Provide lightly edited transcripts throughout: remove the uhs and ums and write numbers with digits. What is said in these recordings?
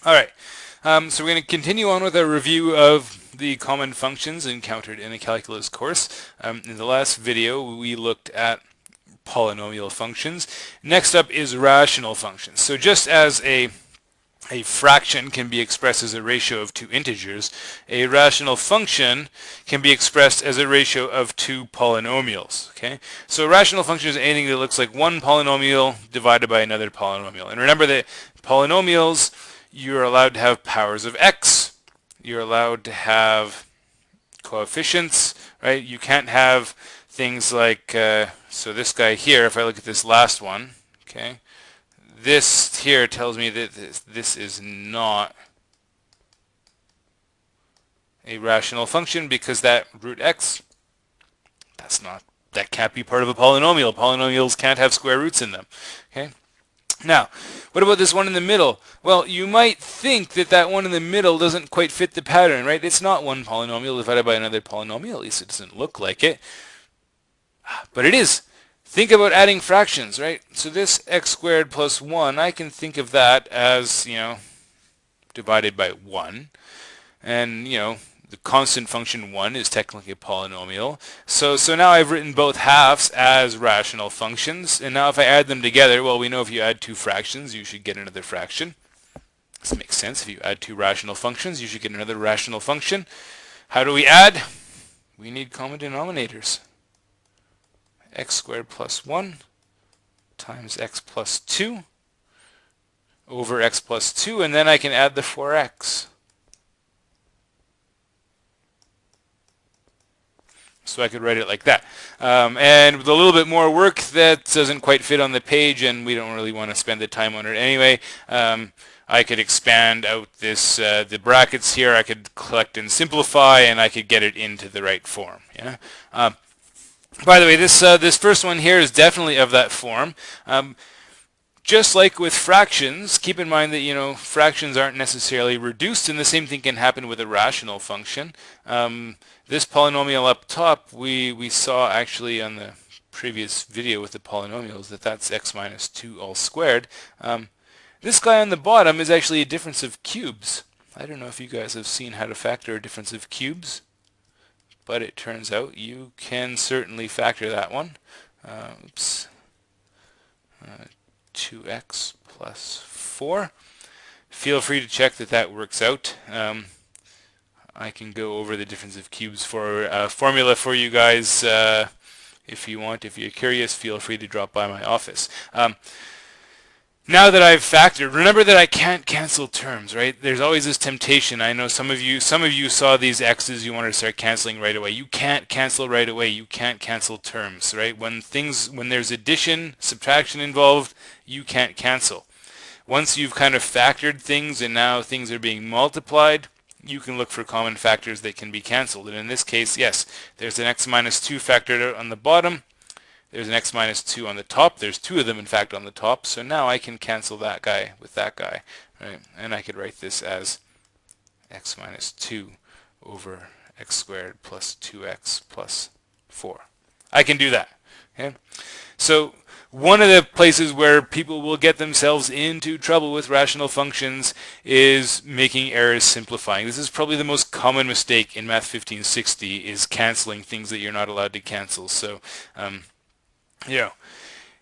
All right, so we're going to continue on with our review of the common functions encountered in a calculus course. In the last video, we looked at polynomial functions. Next up is rational functions. So just as a fraction can be expressed as a ratio of two integers, a rational function can be expressed as a ratio of two polynomials. Okay, so a rational function is anything that looks like one polynomial divided by another polynomial. And remember that polynomials, you're allowed to have powers of x, you're allowed to have coefficients, right? You can't have things like, so this guy here, if I look at this last one, okay, this here tells me that this is not a rational function because that root x, that can't be part of a polynomial. Polynomials can't have square roots in them. Okay. Now, what about this one in the middle? Well, you might think that that one in the middle doesn't quite fit the pattern, right? It's not one polynomial divided by another polynomial. At least it doesn't look like it. But it is. Think about adding fractions, right? So this x squared plus 1, I can think of that as, divided by 1. And, the constant function 1 is technically a polynomial. So now I've written both halves as rational functions. And now if I add them together, well, we know if you add two fractions, you should get another fraction. This makes sense. If you add two rational functions, you should get another rational function. How do we add? We need common denominators. X squared plus 1 times x plus 2 over x plus 2, and then I can add the 4x. So I could write it like that. And with a little bit more work that doesn't quite fit on the page, and we don't really want to spend the time on it anyway, I could expand out this the brackets here. I could collect and simplify, and I could get it into the right form. Yeah. By the way, this first one here is definitely of that form. Just like with fractions, keep in mind that fractions aren't necessarily reduced, and the same thing can happen with a rational function. This polynomial up top, we saw actually on the previous video with the polynomials that's x minus 2 all squared. This guy on the bottom is actually a difference of cubes. I don't know if you guys have seen how to factor a difference of cubes, but it turns out you can certainly factor that one. 2x plus 4. Feel free to check that works out. I can go over the difference of cubes for a formula for you guys if you want. If you're curious, feel free to drop by my office. Now that I've factored, remember that I can't cancel terms, right? There's always this temptation. I know some of you saw these x's, you want to start canceling right away. You can't cancel right away. You can't cancel terms, right? When there's addition, subtraction involved, you can't cancel. Once you've kind of factored things and now things are being multiplied, you can look for common factors that can be canceled. And in this case, yes, there's an x minus 2 factored out on the bottom. There's an x minus 2 on the top. There's two of them, in fact, on the top. So now I can cancel that guy with that guy, right? And I could write this as x minus 2 over x squared plus 2x plus 4. I can do that. Okay? So one of the places where people will get themselves into trouble with rational functions is making errors simplifying. This is probably the most common mistake in Math 1560 is canceling things that you're not allowed to cancel. So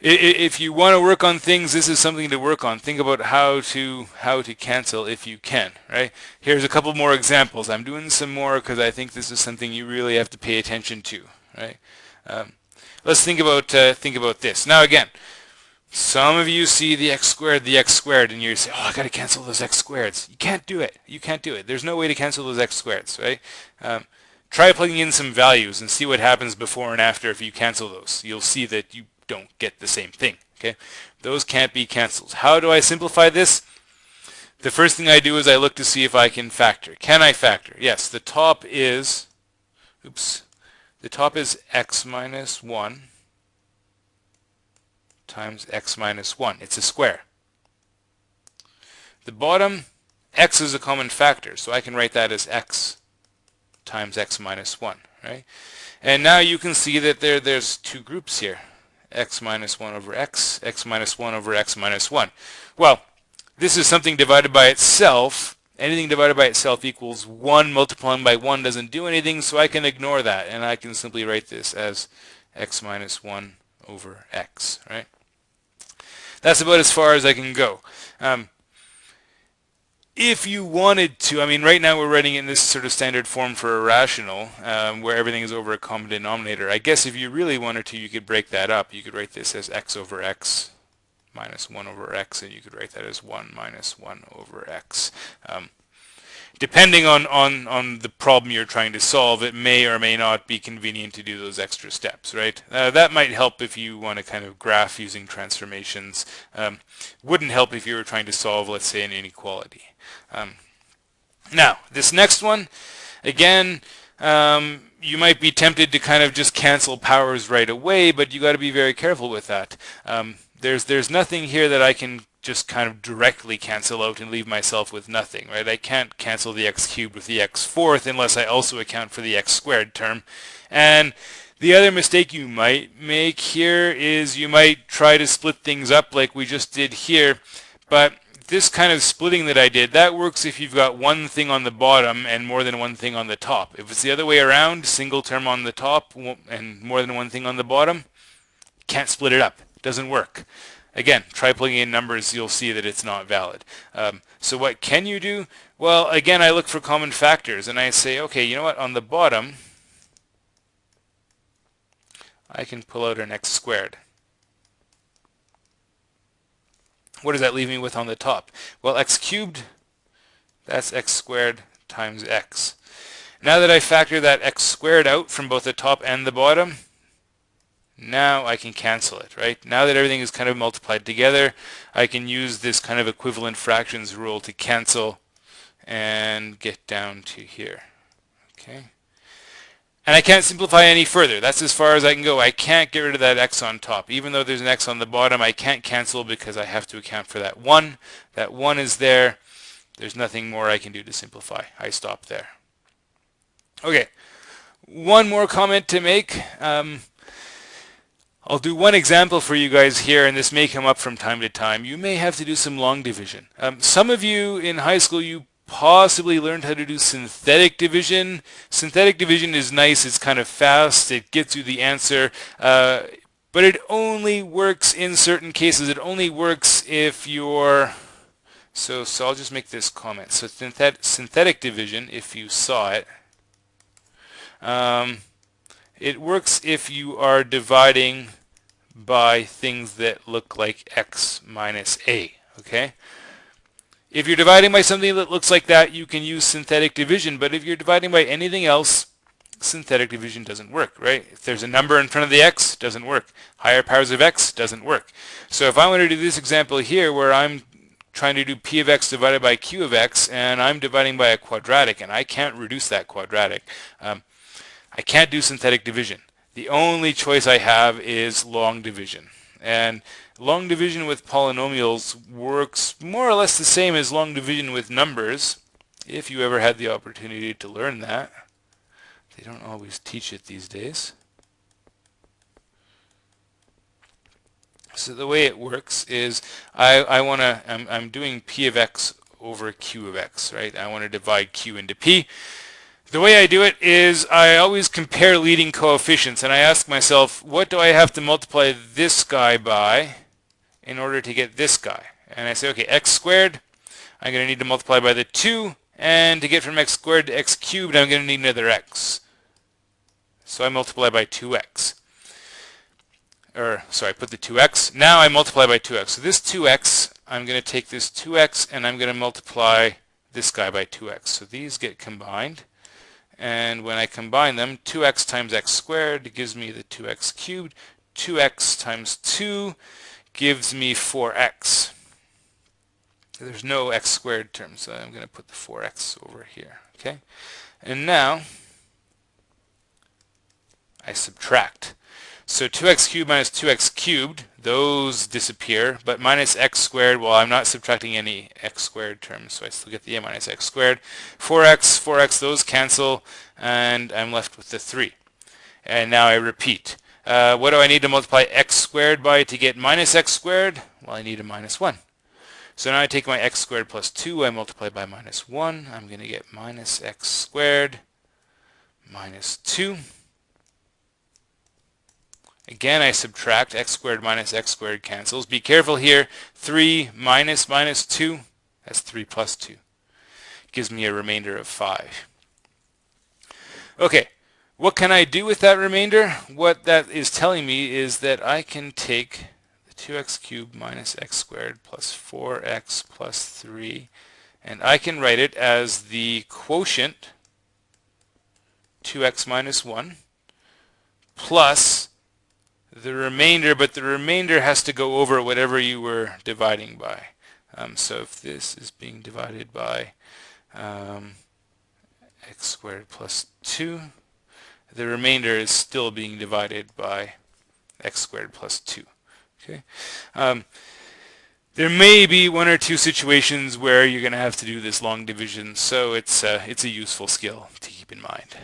if you want to work on things, this is something to work on. Think about how to cancel if you can, right? Here's a couple more examples. I'm doing some more because I think this is something you really have to pay attention to, right? Let's think about this. Now again, some of you see the x squared, and you say, oh, I got to cancel those x squareds. You can't do it. You can't do it. There's no way to cancel those x squareds, right? Try plugging in some values and see what happens before and after if you cancel those. You'll see that you don't get the same thing. Okay, those can't be canceled. How do I simplify this? The first thing I do is I look to see if I can factor. Can I factor? Yes, the top is x minus 1 times x minus 1. It's a square. The bottom, x is a common factor, so I can write that as x times x minus 1, right? And now you can see that there's two groups here, x minus 1 over x minus 1 over x minus 1. Well, this is something divided by itself. Anything divided by itself equals 1. Multiplying by 1 doesn't do anything, so I can ignore that, and I can simply write this as x minus 1 over x, right? That's about as far as I can go. If you wanted to, I mean, right now we're writing in this sort of standard form for a rational, where everything is over a common denominator. I guess if you really wanted to, you could break that up. You could write this as x over x minus 1 over x, and you could write that as 1 minus 1 over x. Depending on the problem you're trying to solve, it may or may not be convenient to do those extra steps, right? That might help if you want to kind of graph using transformations. Wouldn't help if you were trying to solve, let's say, an inequality. Now, this next one, again, you might be tempted to kind of just cancel powers right away, but you got to be very careful with that. There's nothing here that I can just kind of directly cancel out and leave myself with nothing, right? I can't cancel the x cubed with the x fourth unless I also account for the x squared term. And the other mistake you might make here is you might try to split things up like we just did here, but this kind of splitting that I did, that works if you've got one thing on the bottom and more than one thing on the top. If it's the other way around, single term on the top and more than one thing on the bottom, can't split it up. It doesn't work. Again, try plugging in numbers, you'll see that it's not valid. So what can you do? Well, again, I look for common factors and I say, okay, you know what, on the bottom, I can pull out an x squared. What does that leave me with on the top? Well, x cubed, that's x squared times x. Now that I factor that x squared out from both the top and the bottom, now I can cancel it, right? Now that everything is kind of multiplied together, I can use this kind of equivalent fractions rule to cancel and get down to here, okay? And I can't simplify any further. That's as far as I can go. I can't get rid of that x on top. Even though there's an x on the bottom, I can't cancel because I have to account for that 1. That 1 is there. There's nothing more I can do to simplify. I stop there. Okay, one more comment to make. I'll do one example for you guys here, and this may come up from time to time. You may have to do some long division. Some of you in high school, you possibly learned how to do synthetic division. Synthetic division is nice, it's kind of fast, it gets you the answer, but it only works in certain cases. It only works if you're, so I'll just make this comment. So synthetic division, if you saw it, it works if you are dividing by things that look like x minus a, okay? If you're dividing by something that looks like that, you can use synthetic division, but if you're dividing by anything else, synthetic division doesn't work, right? If there's a number in front of the x, doesn't work. Higher powers of x doesn't work. So if I want to do this example here where I'm trying to do p of x divided by q of x, and I'm dividing by a quadratic, and I can't reduce that quadratic, I can't do synthetic division. The only choice I have is long division. And long division with polynomials works more or less the same as long division with numbers, if you ever had the opportunity to learn that. They don't always teach it these days. So the way it works is I'm doing p of x over q of x, right? I want to divide q into p. The way I do it is I always compare leading coefficients, and I ask myself, what do I have to multiply this guy by in order to get this guy? And I say, okay, x squared, I'm going to need to multiply by the 2, and to get from x squared to x cubed, I'm going to need another x. So I multiply by 2x. I put the 2x. Now I multiply by 2x. So this 2x, I'm going to take this 2x, and I'm going to multiply this guy by 2x. So these get combined. And when I combine them, 2x times x squared gives me the 2x cubed. 2x times 2 gives me 4x. There's no x squared term, so I'm going to put the 4x over here. Okay, and now I subtract. So 2x cubed minus 2x cubed, those disappear, but minus x squared, well, I'm not subtracting any x squared terms, so I still get the a minus x squared. 4x, those cancel, and I'm left with the 3. And now I repeat. What do I need to multiply x squared by to get minus x squared? Well, I need a minus 1. So now I take my x squared plus 2, I multiply by minus 1. I'm going to get minus x squared minus 2. Again, I subtract x squared minus x squared cancels. Be careful here. 3 minus minus 2, that's 3 plus 2. Gives me a remainder of 5. Okay, what can I do with that remainder? What that is telling me is that I can take the 2x cubed minus x squared plus 4x plus 3, and I can write it as the quotient 2x minus 1 plus the remainder, but the remainder has to go over whatever you were dividing by. So if this is being divided by x squared plus 2, the remainder is still being divided by x squared plus 2. Okay. There may be one or two situations where you're going to have to do this long division, so it's a useful skill to keep in mind.